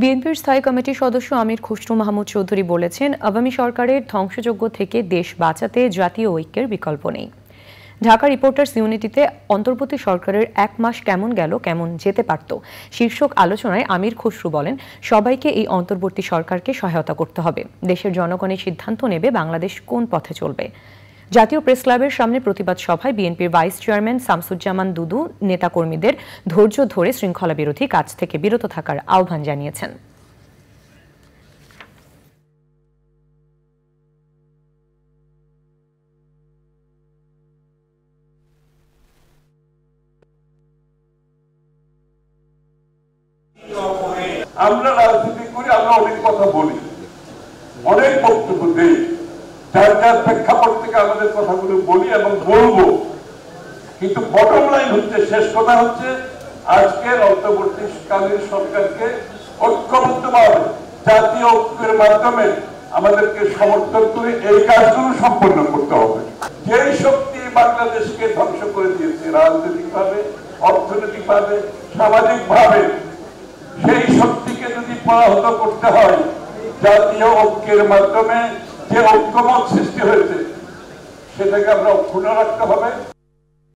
বিএনপির স্থায়ী কমিটির সদস্য আমির খসরু মাহমুদ চৌধুরী বলেছেন, আওয়ামী সরকারের ধ্বংসযজ্ঞ থেকে দেশ বাঁচাতে জাতীয় ঐক্যের বিকল্প নেই। ঢাকা রিপোর্টার্স ইউনিটিতে অন্তর্বর্তী সরকারের ১ মাস কেমন গেল, কেমন যেতে পারত শীর্ষক আলোচনায় আমির খসরু বলেন, সবাইকে এই অন্তর্বর্তী সরকারকে সহায়তা করতে হবে। দেশের জনগণের সিদ্ধান্ত নেবে বাংলাদেশ কোন পথে চলবে। জাতীয় প্রেস ক্লাবের সামনে প্রতিবাদ সভায় বিএনপির ভাইস চেয়ারম্যান শামসুজ্জামান দুদু নেতাকর্মীদের ধৈর্য ধরে শৃঙ্খলা বিরোধী কাজ থেকে বিরত থাকার আহ্বান জানিয়েছেন। আমরা রাজনীতি করি, আমরা অনেক কথা বলি, অনেক বক্তব্য দিই, যার যার প্রেক্ষাপট থেকে আমাদের কথাগুলো বলি এবং বলবো। কিন্তু বটম লাইন হচ্ছে, শেষ কথা হচ্ছে, আজকের অন্তর্বর্তীকালীন সরকারকে ঐক্যবদ্ধভাবে জাতীয় ঐক্যের মাধ্যমে আমাদেরকে সমর্থন করে এই কাজগুলো সম্পন্ন করতে হবে। যেই শক্তি বাংলাদেশকে ধ্বংস করে দিয়েছে রাজনৈতিকভাবে, অর্থনৈতিকভাবে, সামাজিকভাবে, সেই শক্তিকে যদি পরাহত করতে হয় জাতীয় ঐক্যের মাধ্যমে, যে ঐক্যমত সৃষ্টি হয়েছে সেটাকে আমরা অক্ষুণ্ণ রাখতে হবে।